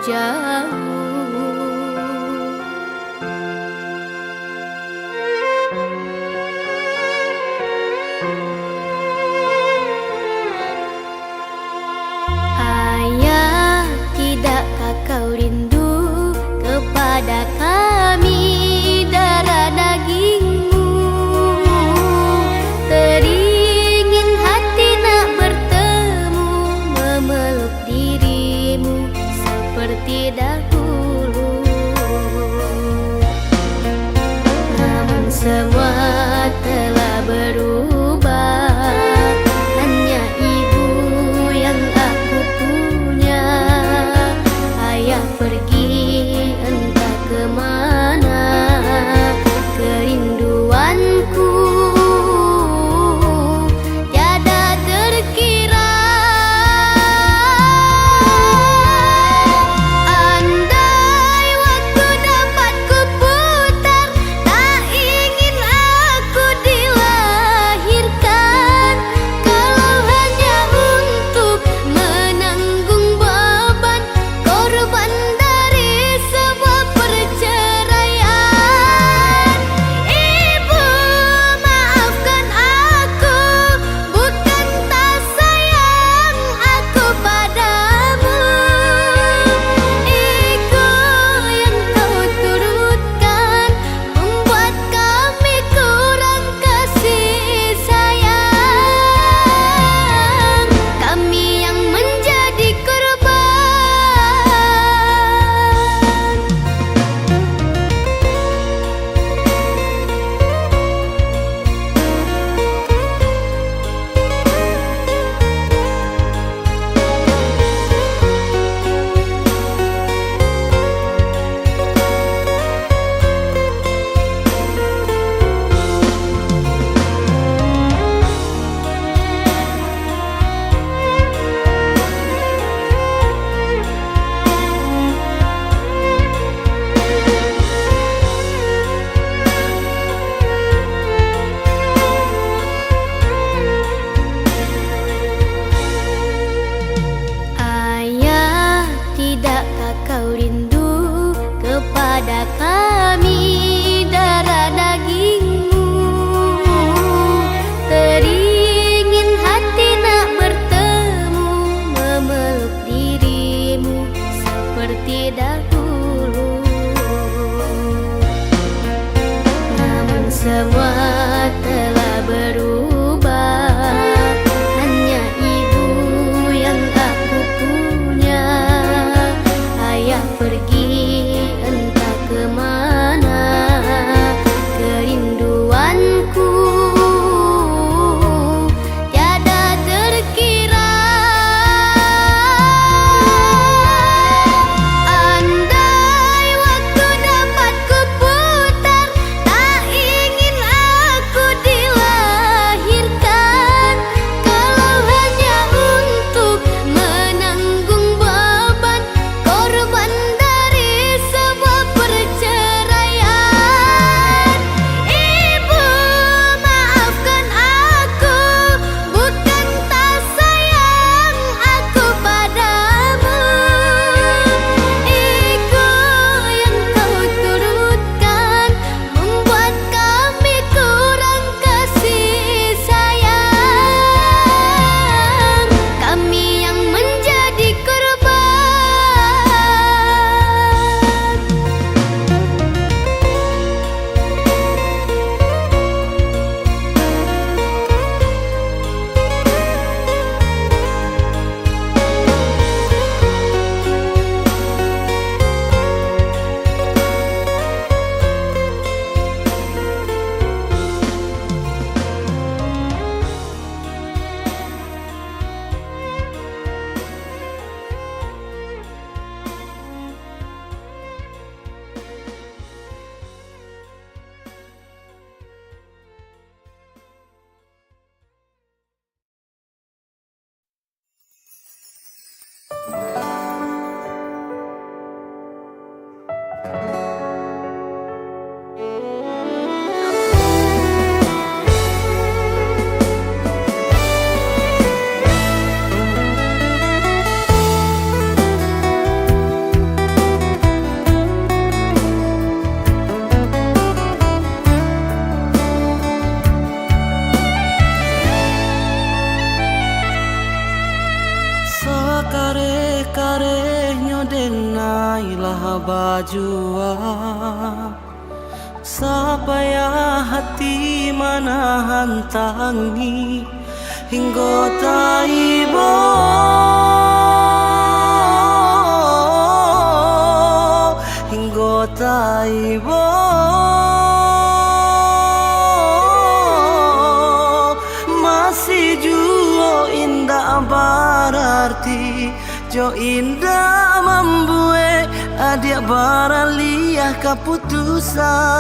jauh. Ayah, tidakkah kau rindu kepada kami darah dagingmu? Teringin hati nak bertemu, memeluk dirimu seperti dahulu. Namun semua telah berubah, hanya ibu yang aku punya. Ayah pergi entah kemana, kerinduanku tiada terkira. Andai waktu dapat kuputar, tak ingin aku dilahirkan. Kalau hanya untuk menanggung beban korban dari sebuah perceraian. Ibu, maafkan aku, bukan tak sayang aku padamu. Ego yang kau turutkan membuat kami kurang kasih sayang. Kami yang menjadi korban. Ayah, tidakkah kau rindu kepada kami darah dagingmu? Teringin hati nak bertemu, memeluk dirimu seperti dahulu. Namun semua telah berubah, hanya ibu yang aku punya. Ayah pergi entah kemana, kerinduanku tiada terkira. Andai waktu dapat kuputar, tak ingin jua supaya hati manahan tangi hingga taibo hingga taibo masih jua indah berarti jo indah membuat adik baraliah keputusan.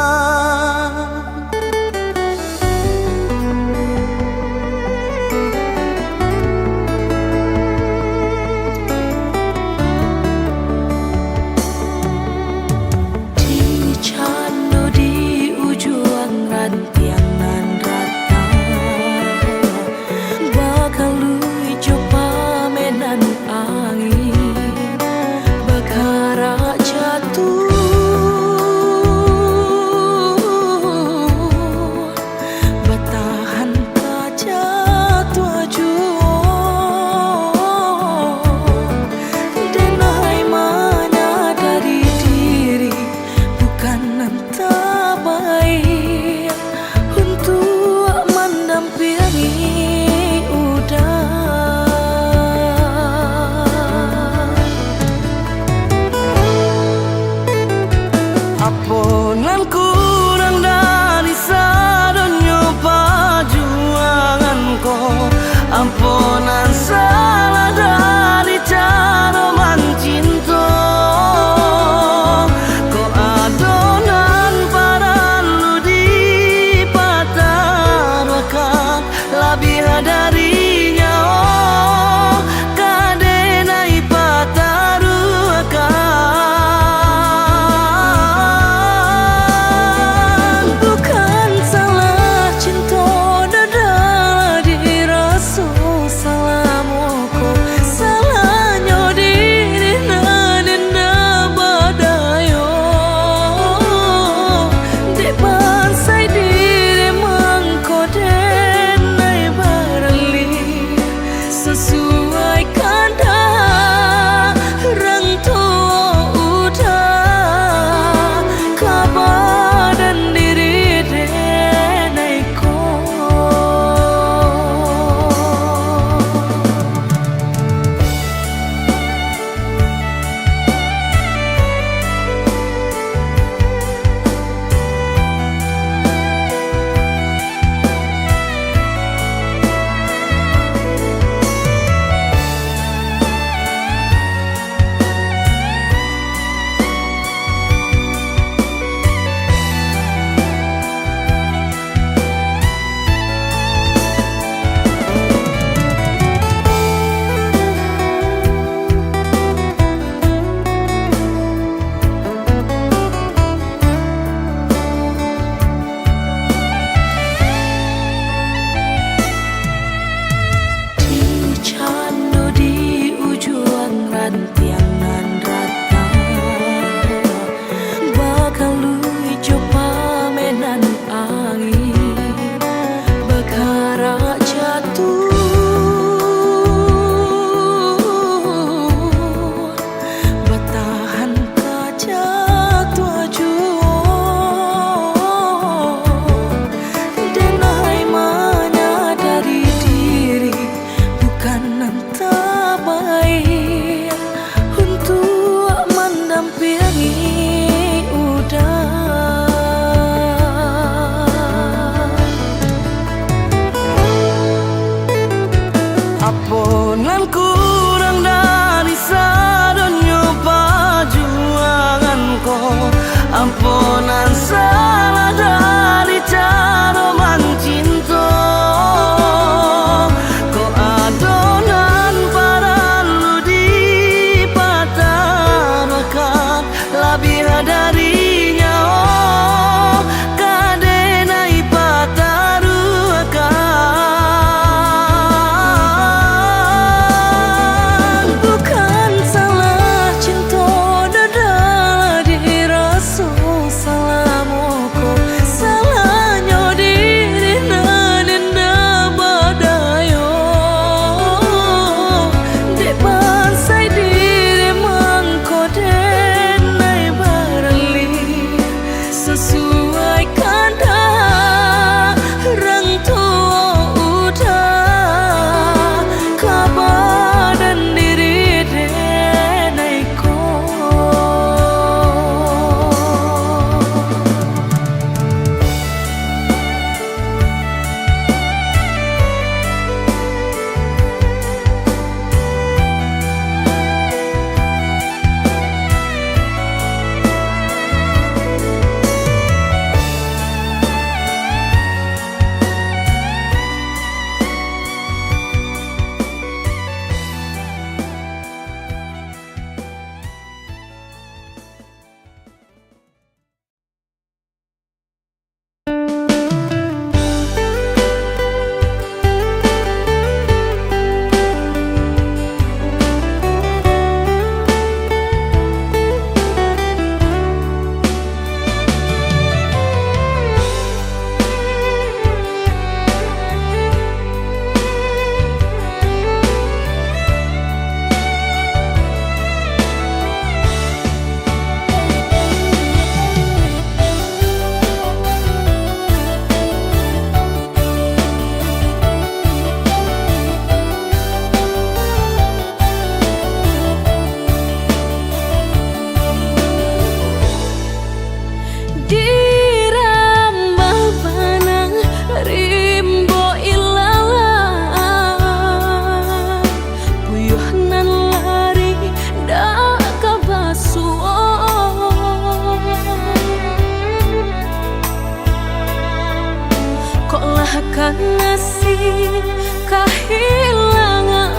akan nasib kehilangan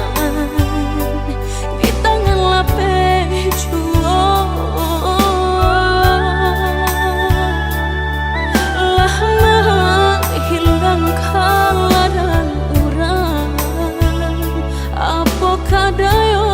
di tangan lapeh jua. Lama hilang kala dan urang apa kadayo.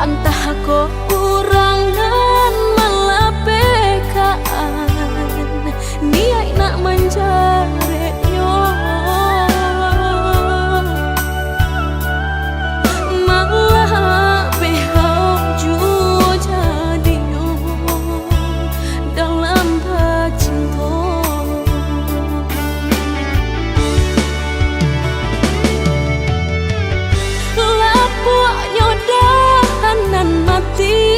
Entah kok kurangan malapekaan niat nak menjaretnya malah behau jua jadinya dalam bercinta. Lapuknya nan mati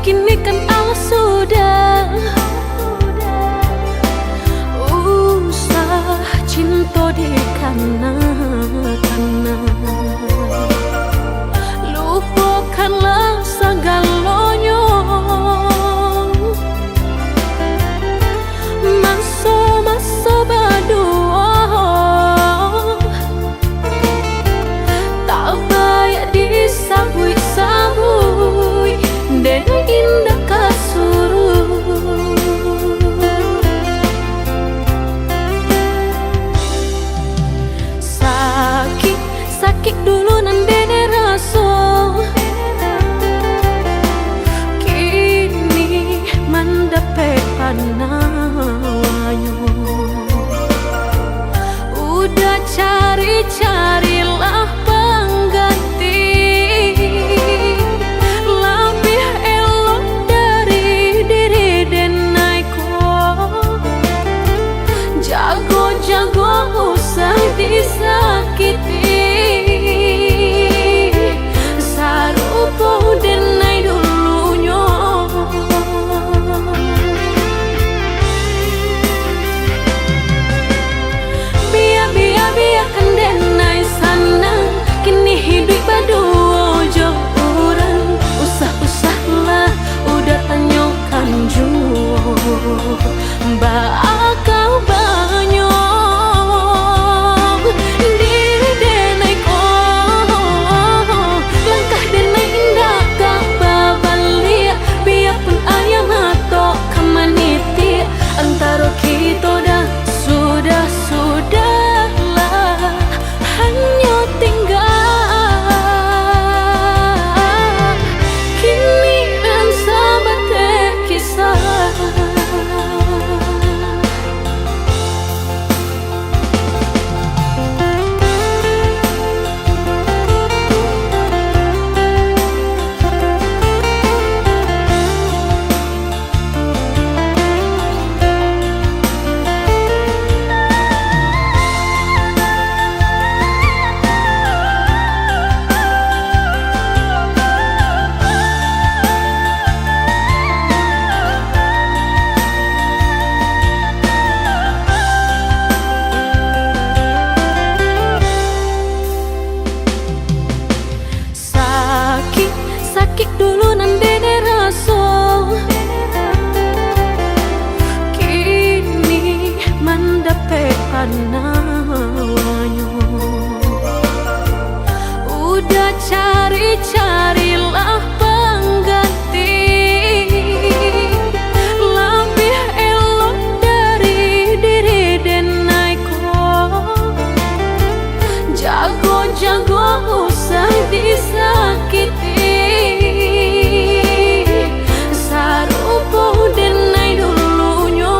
kini kan Allah sudah usah cinta di kanan-kanan. Lupakanlah segalanya, masa-masa berdua tak banyak disabui-sabui dan indah kasuruh. Sakit dulu nan dene rasa, kini mendapat panawanya. Udah cari-carilah pengganti lebih elok dari diri denaiku. Jago-jago usah disakiti, sarupo denai dulunya. Biarkan denai sanang, kini hidup berdua jo orang. Usah-usahlah udah tanyakan jua, bakal banyak diri denai ko. Langkah denai indah kak babalia, biarpun ayam atau kamaniti. Antara kita dah sudahlah hanya tinggal kini dan sahabat kisah. Sakit dulu nan dene rasa, kini mendapat panawanya. Udah cari-carilah pengganti lebih elok dari diri denaiku. Jago-jago usah disakiti, sarupo denai dulunya.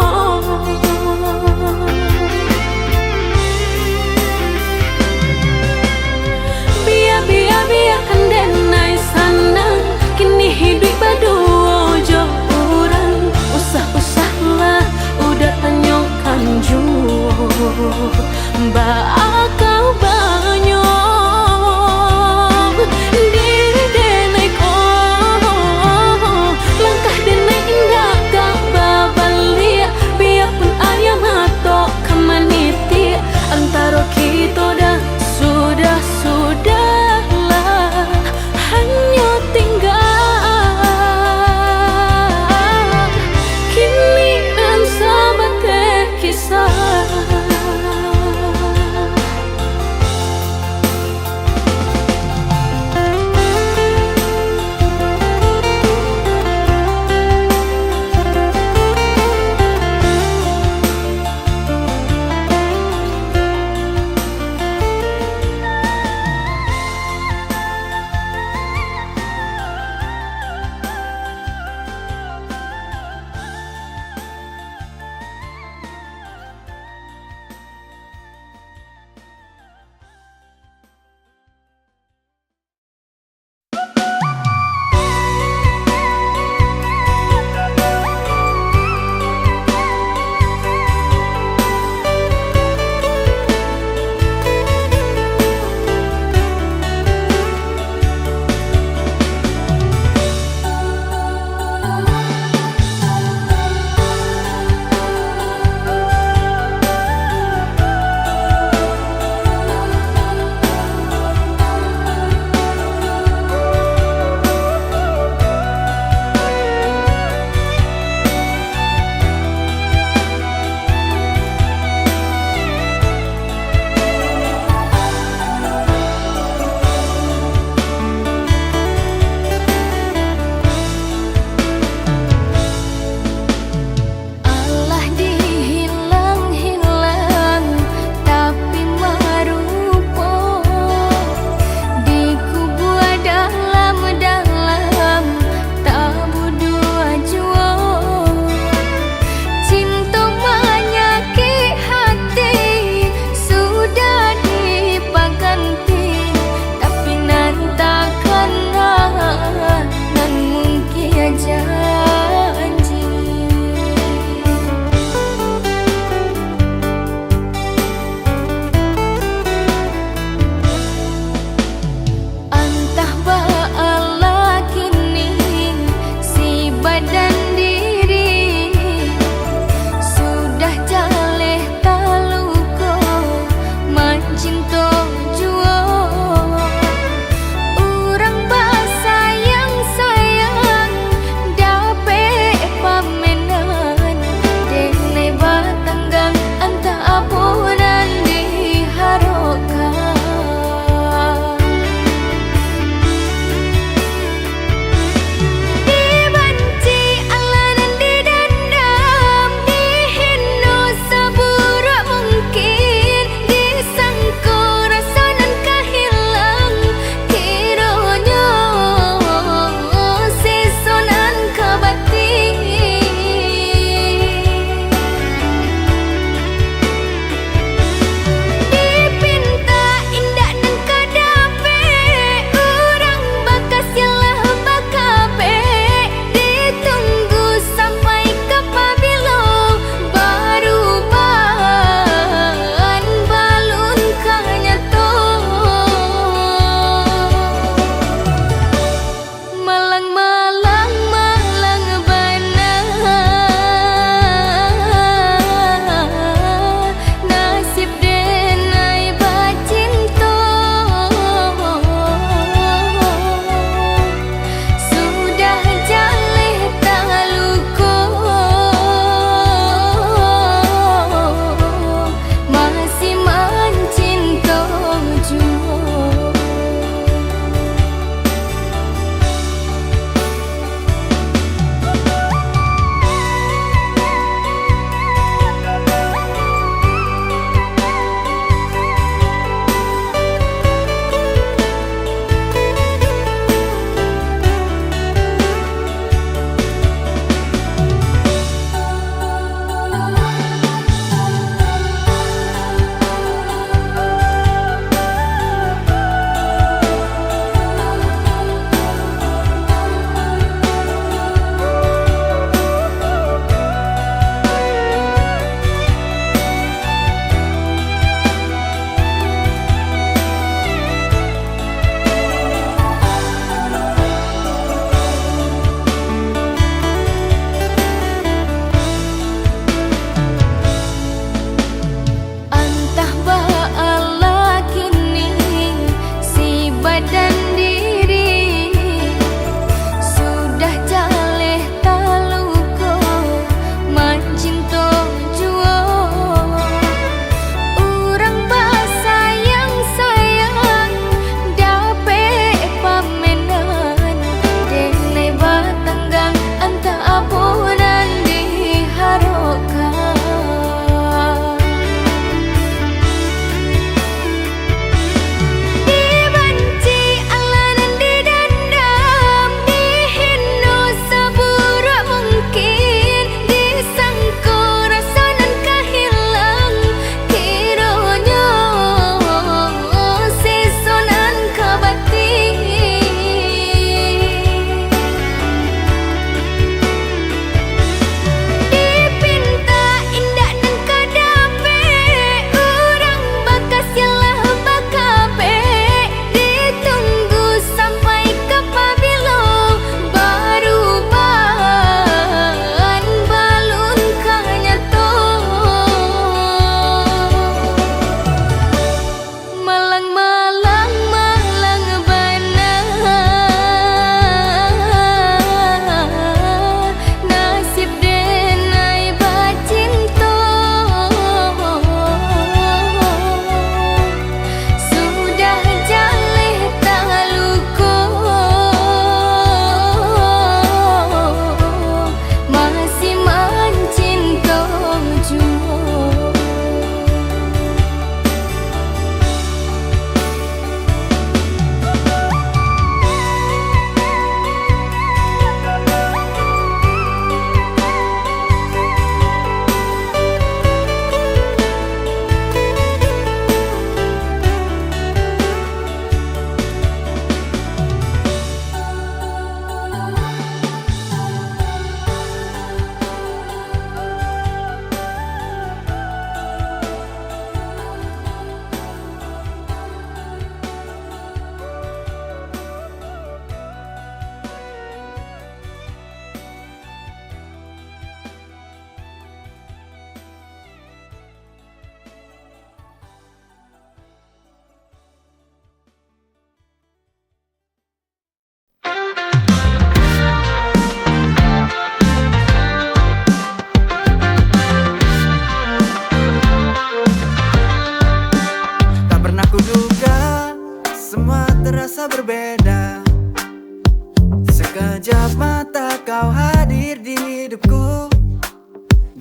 kau hadir di hidupku.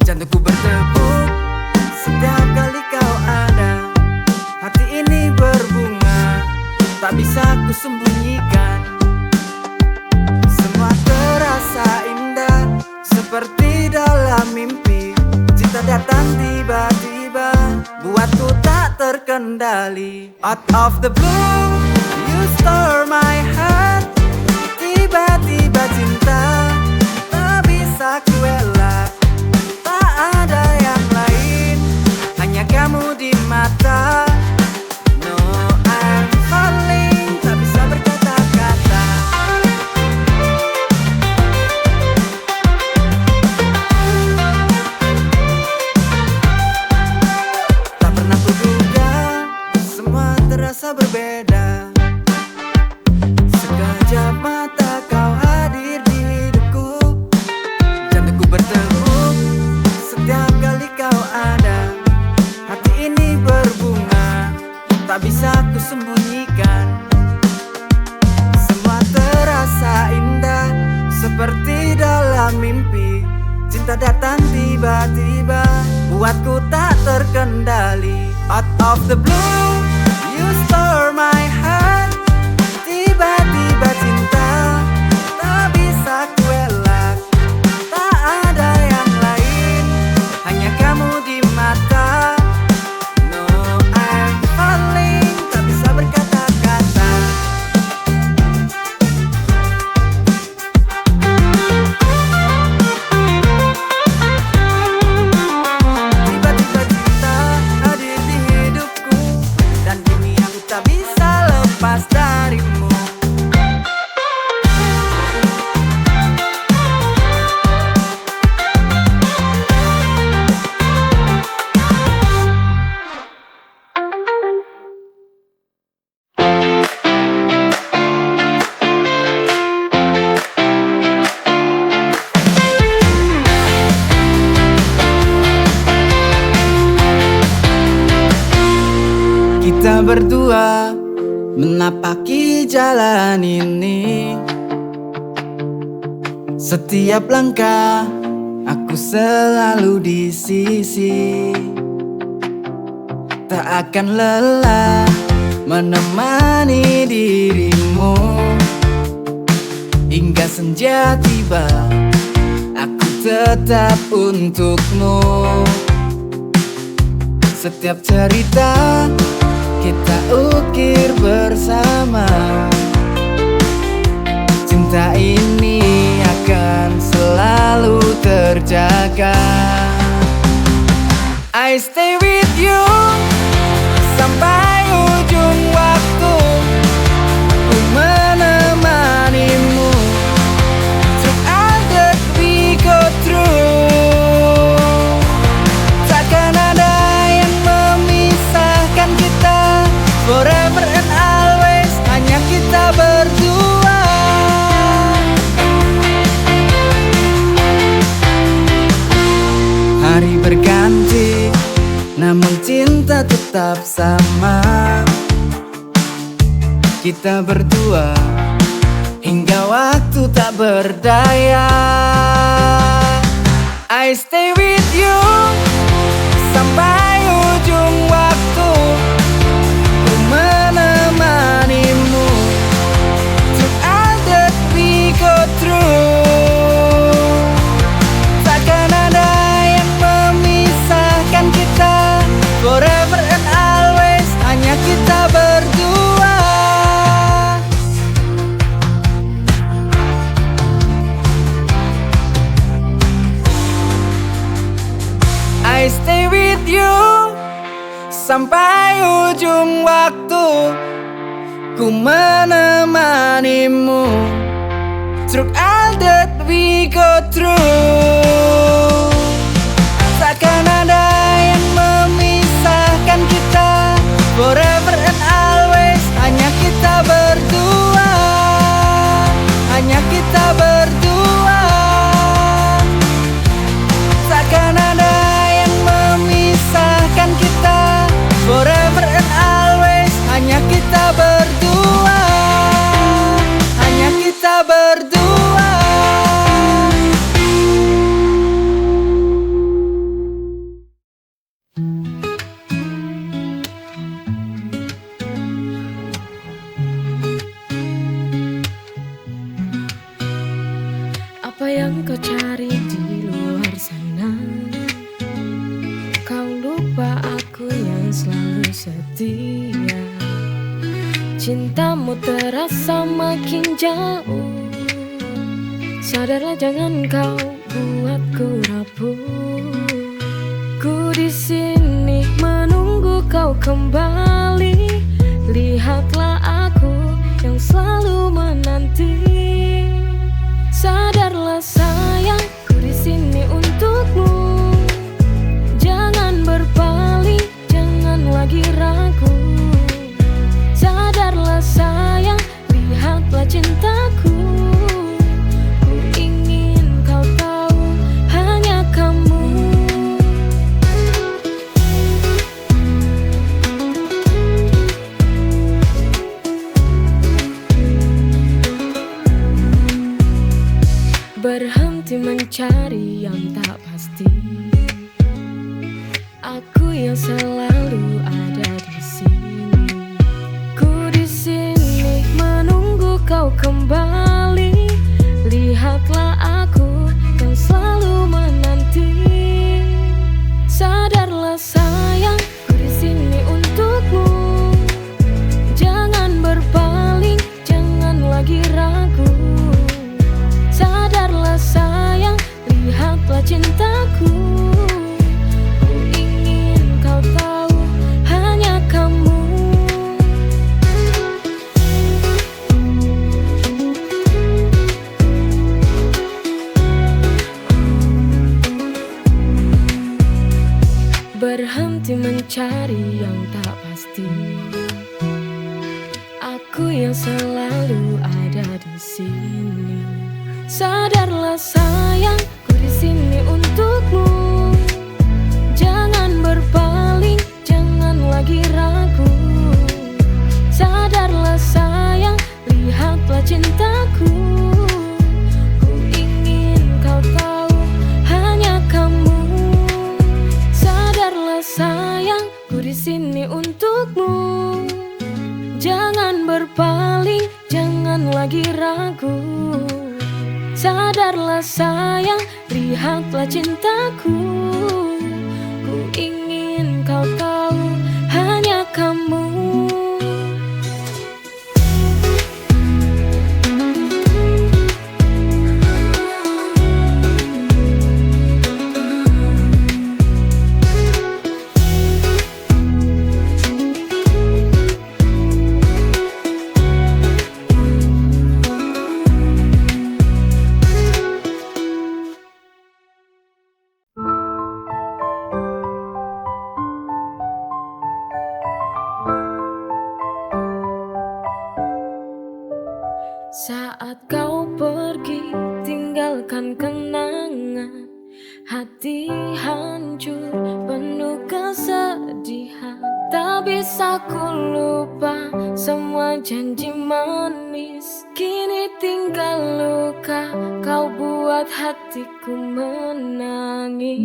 Jantungku bertepuk setiap kali kau ada. Hati ini berbunga, tak bisa ku sembunyikan. Semua terasa indah, seperti dalam mimpi. Cinta datang tiba-tiba, buatku tak terkendali. Out of the blue, you stole my heart. Tiba-tiba cinta, tak bisa ku elak. Tak ada yang lain, hanya kamu di mata. No, I'm falling, tak bisa berkata-kata. Tak pernah kuduga, semua terasa berbeda. Sekejap mata kau hadir di hidupku. Jantungku bertepuk setiap kali kau ada. Hati ini berbunga, tak bisa ku sembunyikan. Semua terasa indah, seperti dalam mimpi. Cinta datang tiba-tiba, buatku tak terkendali. Out of the blue, you stole my heart. Tiba-tiba cinta, tak bisa ku elak. Tak ada yang lain, hanya kamu di mata. No, I'm falling, tak bisa berkata-kata. Tiba-tiba cinta hadir di hidupku, dan kini aku tak bisa lepas darimu. Kita berdua menapaki jalan ini. Setiap langkah aku selalu di sisi. Tak akan lelah menemani dirimu. Hingga senja tiba, aku tetap untukmu. Setiap cerita kita ukir bersama. Cinta ini akan selalu terjaga. I stay with you sampai ujung waktu. Ku menemanimu through all that we go through. Takkan ada yang memisahkan kita. Forever and always, hanya kita berdua. Hari berganti, namun cinta tetap sama. Kita berdua hingga waktu tak berdaya. I stay with you sampai ujung waktu. Ku menemanimu through all that we go through. Takkan ada yang memisahkan kita. Forever and always, hanya kita berdua. I stay with you sampai ujung waktu. Ku menemanimu through all that we go through. Takkan ada yang memisahkan kita. Forever and always, hanya kita berdua. Hanya kita berdua. Takkan ada yang memisahkan kita. Forever and always, hanya kita berdua. Hanya kita berdua. Apa yang kau cari di luar sana? Kau lupa aku yang selalu setia. Cintamu terasa makin jauh. Sadarlah jangan kau buatku rapuh. Ku di sini menunggu kau kembali. Lihatlah aku yang selalu menanti. Sadarlah sayang, ku di sini untukmu. Jangan berpaling, jangan lagi ragu. Sadarlah sayang, lihatlah cintaku. Ku ingin kau tahu, hanya kamu. Berhenti mencari yang tak pasti. Aku yang selalu ada di sini. Ku di sini menunggu kau kembali. Lihatlah aku yang selalu menanti. Sadarlah sayang, ku di sini untukmu. Jangan berpaling, jangan lagi ragu. Sadarlah sayang, lihatlah cintaku. Ku ingin kau tahu, hanya kamu. Berhenti mencari yang tak pasti. Aku yang selalu ada di sini. Sadarlah sayang, ku di sini untukmu. Jangan berpaling, jangan lagi ragu. Sadarlah sayang, lihatlah cintaku. Ku ingin kau tahu, hanya kamu. Sadarlah sayang, ku di sini untukmu. Jangan berpaling, jangan lagi ragu. Sadarlah sayang, lihatlah cintaku. Ku ingin kau tahu, hanya kamu. Saat kau pergi, tinggalkan kenangan. Hati hancur, penuh kesedihan. Tak bisa ku lupa semua janji manis. Kini tinggal luka, kau buat hatiku menangis.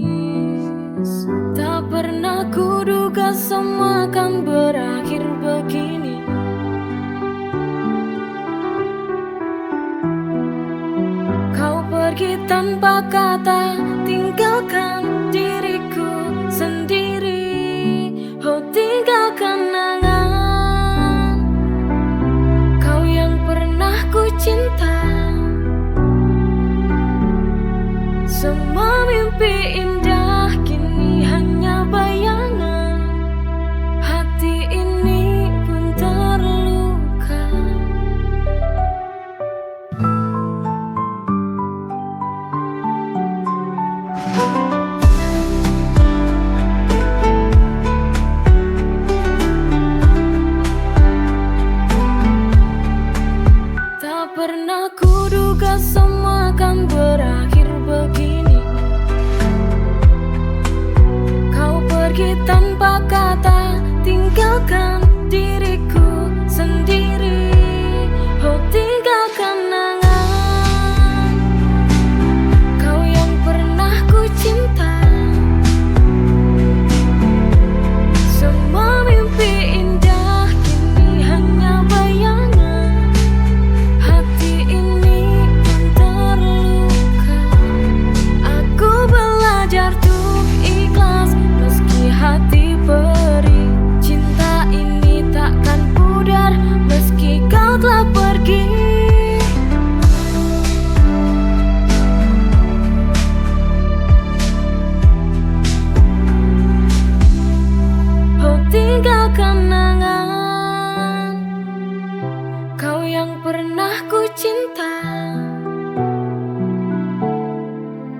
Tak pernah kuduga semua akan berakhir begini. Pergi tanpa kata, tinggalkan diriku sendiri. Oh, tinggalkan kenangan kau yang pernah ku cinta. Semua mimpi indah kini hanya bayangan. Hati ini pun terluka. Pernah kuduga semua akan berakhir begini.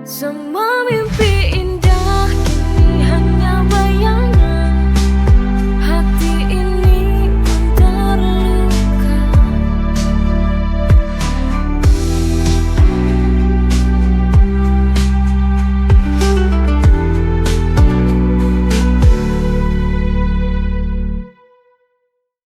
Semua